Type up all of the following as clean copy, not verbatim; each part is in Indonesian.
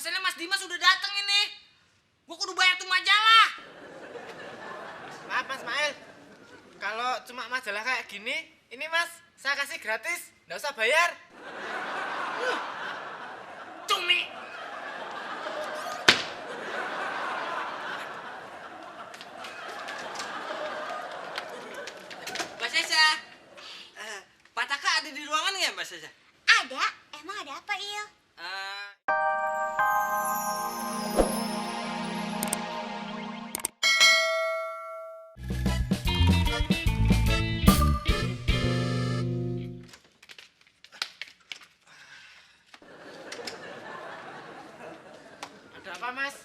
Masalahnya Mas Dimas udah dateng ini. Gua kudu bayar tuh majalah. Maaf Mas Mail, kalau cuma majalah kayak gini, ini Mas, saya kasih gratis, nggak usah bayar. Cumi. Mbak Sesa, Pak Taka ada di ruangan nggak Mbak Sesa? Ada? Emang ada apa, Il? Ada apa Mas?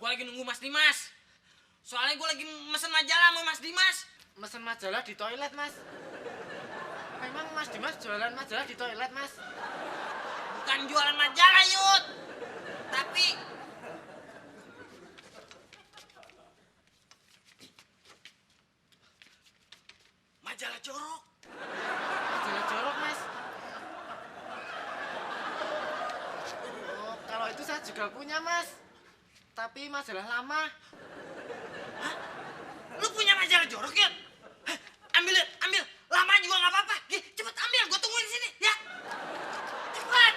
Gua lagi nunggu Mas Dimas. Soalnya gua lagi mesen majalah sama Mas Dimas. Mesen majalah di toilet Mas. Memang Mas Dimas jualan majalah di toilet Mas? Bukan jualan majalah, Yud. Tapi majalah jorok. Majalah jorok Mas. Oh, kalau itu saya juga punya Mas. Tapi majalah lama. Lu punya majalah jorok, Yud? Hah, ambil, Yud, ambil. Lama juga nggak apa-apa. Nih, cepet ambil. Gua tungguin di sini, ya. Cepet.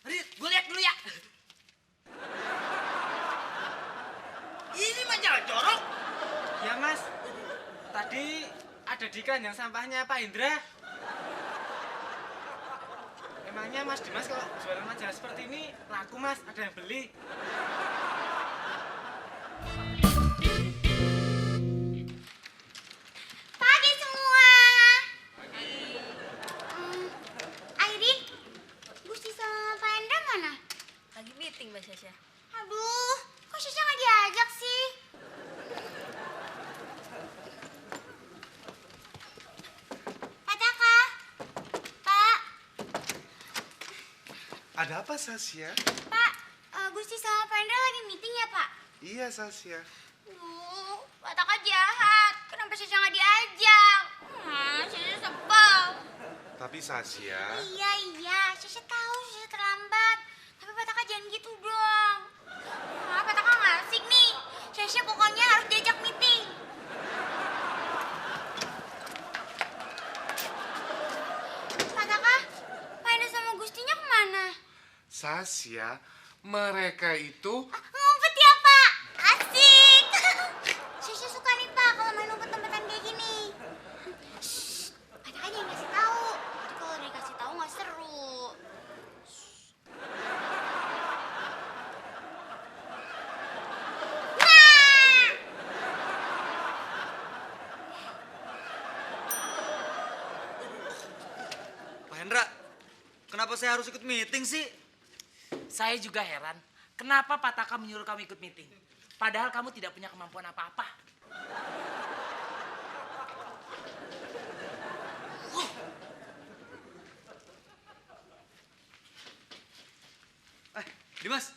Rit, gua lihat dulu ya. Ini majalah jorok. Ya Mas, tadi ada di kandang sampahnya Pak Indra. Emangnya Mas Dimas kalau jualan majalah seperti ini laku Mas, ada yang beli? Pagi semua. Airin, Gusti sama Pak Endra mana? Lagi meeting Mbak Sasha. Aduh, kok Sasha nggak diajak sih? Pak Taka, Pak, Ada apa, Sasya? Pak, Gusti sama Pak Endra lagi meeting ya, Pak? Iya, Sasya. Duh, Pak Taka jahat. Kenapa Sasha nggak diajak? Sasha sebel. Tapi Sasya, Iya, Sasha tahu Sasha terlambat. Tapi Pak Taka jangan gitu dong. Pak Taka nggak asik nih. Sasha pokoknya harus diajak meeting. Pak Taka, Pak Endra sama Gustinya kemana? Sasya, mereka itu Ngumpet ya, Pak? Asik. Sasha suka nih, Pak, kalau main umpet-umpetan kayak gini. Shh, Pak Taka jangan kasih tahu. Nanti kalau dia kasih tahu nggak seru. Pak Hendra, kenapa saya harus ikut meeting sih? Saya juga heran, kenapa Pak Taka menyuruh kamu ikut meeting? Padahal kamu tidak punya kemampuan apa-apa. Dimas,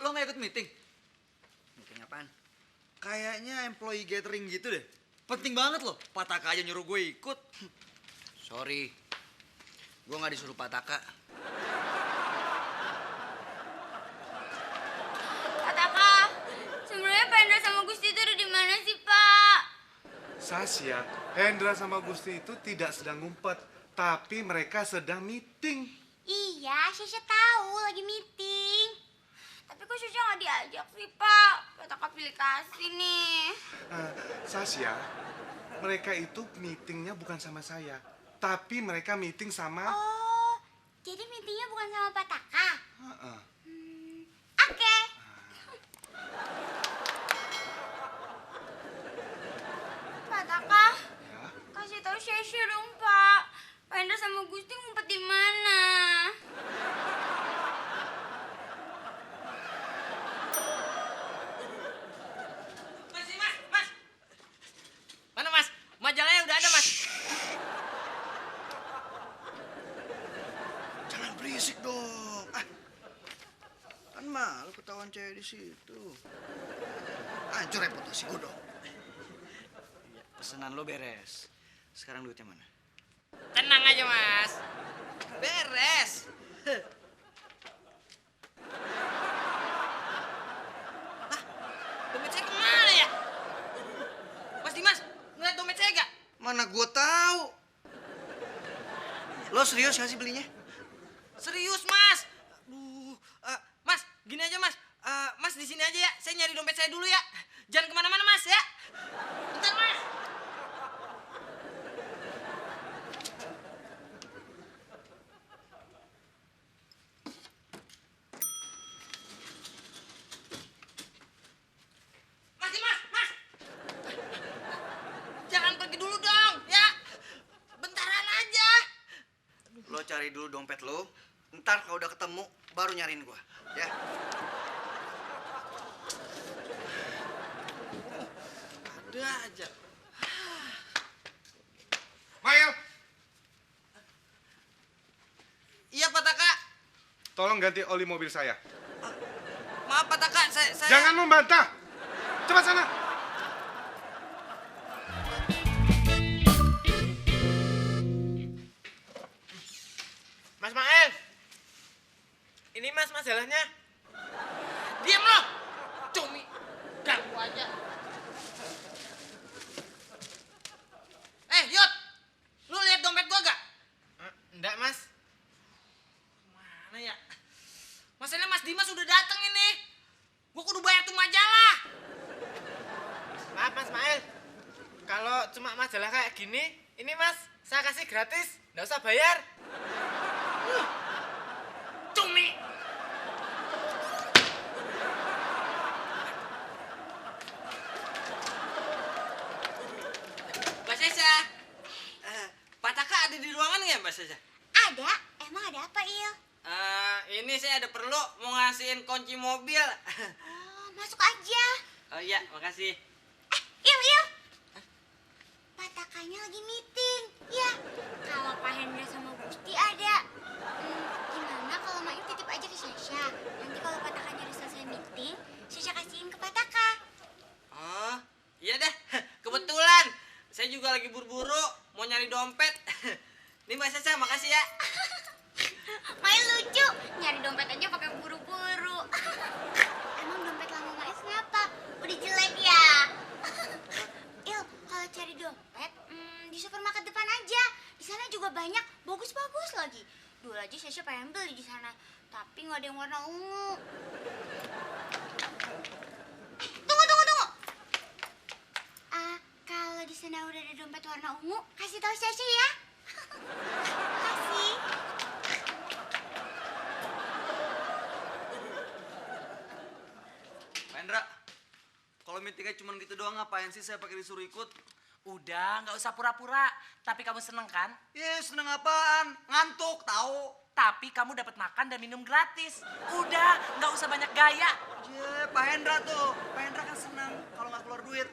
lo nggak ikut meeting? Meeting apaan? Kayaknya employee gathering gitu deh. Penting banget loh, Pak Taka aja nyuruh gue ikut. Sorry, gue nggak disuruh Pak Taka. Pak Taka, sebenarnya Pak Endra sama Gusti itu ada di mana sih, Pak? Sasya, Hendra sama Gusti itu tidak sedang ngumpet, tapi mereka sedang meeting. Iya, Sasha tahu lagi meeting. Tapi kok Sasha nggak diajak sih, Pak? Pak Taka pilih kasih nih. Sasya, mereka itu meetingnya bukan sama saya, tapi mereka meeting sama. Oh, jadi meetingnya bukan sama Pak Taka? Heeh. Oke. Pak Taka, Ya. kasih tahu Sasha dong, Pak. Pak Endra sama Gusti ngumpet di mana? Mas. Mana Mas? Majalahnya udah ada, Mas. Jangan berisik dong. gimana lo ketahuan cewek di situ? Hancur reputasi gue dong. Pesanan lo beres. Sekarang duitnya mana? Tenang aja, Mas. Beres. Dompet saya kemana ya? Mas Dimas, ngeliat dompet saya gak? Mana gue tahu. Lo serius gak sih belinya? Serius, Mas. Aduh, Mas, gini aja, Mas. Mas di sini aja ya. Saya nyari dompet saya dulu ya. Jangan kemana-mana, Mas ya. Bentar, Mas. Mas Dimas, Mas. Jangan pergi dulu dong, ya. Bentaran aja. Lo cari dulu dompet lo. Ntar kalau udah ketemu baru nyariin gue. Ya. Ada aja. Mail, Iya, Pak Taka. tolong ganti oli mobil saya. Maaf, Pak Taka. Saya... Jangan membantah. Cepat sana. Mas Mael. Ini Mas majalahnya. Diam lo. Cumi. Ganggu aja. Yot. Lu lihat dompet gua gak? Enggak, Mas. Mana ya? Masalahnya Mas Dimas udah datang ini. Gua kudu bayar tuh majalah. Maaf, Mas Mael. Kalau cuma majalah kayak gini, ini Mas, saya kasih gratis. Nggak usah bayar. Cumi. Mbak Sesa. Pak Taka ada di ruangan nggak, Mbak Sesa? Ada? Emang ada apa, Il? Ini saya ada perlu mau ngasihin kunci mobil. Oh, masuk aja. Oh iya, makasih. Il. Pak Takanya lagi meeting. Ya, kalau Pak Hendra sama Gusti ada. Gimana kalau Mak titip aja ke Sasha? Nanti kalau Pak Takanya udah selesai meeting, Sasha kasihin ke Pak Taka. Oh, iya deh. Kebetulan saya juga lagi buru-buru mau nyari dompet. Nih Mbak Sasa, makasih ya. Main lucu, nyari dompet aja pakai buru-buru. Emang dompet lama Maes ngapa? Udah jelek ya? Il, kalau cari dompet, di supermarket depan aja. Di sana juga banyak, bagus-bagus lagi. Dulu aja Sasha pengen beli di sana, tapi nggak ada yang warna ungu. Tunggu. Kalau di sana udah ada dompet warna ungu, kasih tahu Sasha ya. Kasih. Pak Hendra, kalau meetingnya cuma gitu doang ngapain sih saya pakai disuruh ikut? Udah, nggak usah pura-pura. Tapi kamu seneng kan? Ya seneng apaan? Ngantuk tahu. Tapi kamu dapat makan dan minum gratis. Udah, nggak usah banyak gaya. Ya, Pak Hendra tuh. Pak Hendra kan senang kalau nggak keluar duit.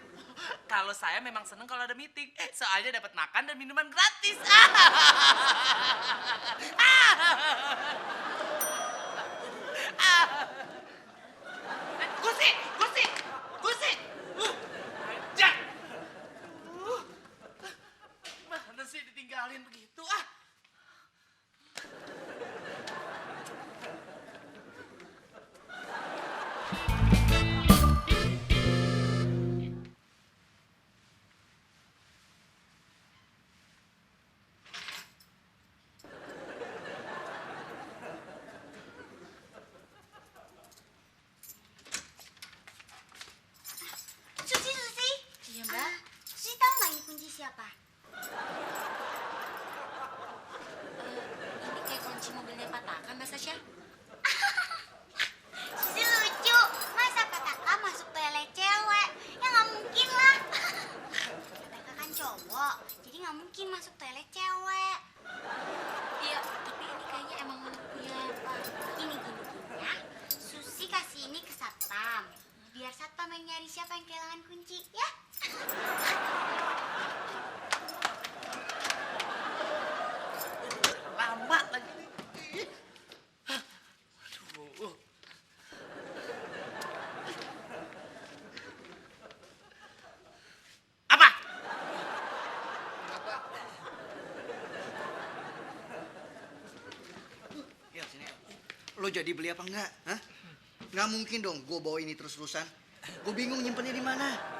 Kalau saya memang seneng kalau ada meeting. Soalnya dapat makan dan minuman gratis. Gusti. Jangan. Mana sih ditinggalin begitu? lo jadi beli apa enggak? Hah? Nggak mungkin dong gue bawa ini terus-terusan. Gue bingung nyimpennya di mana.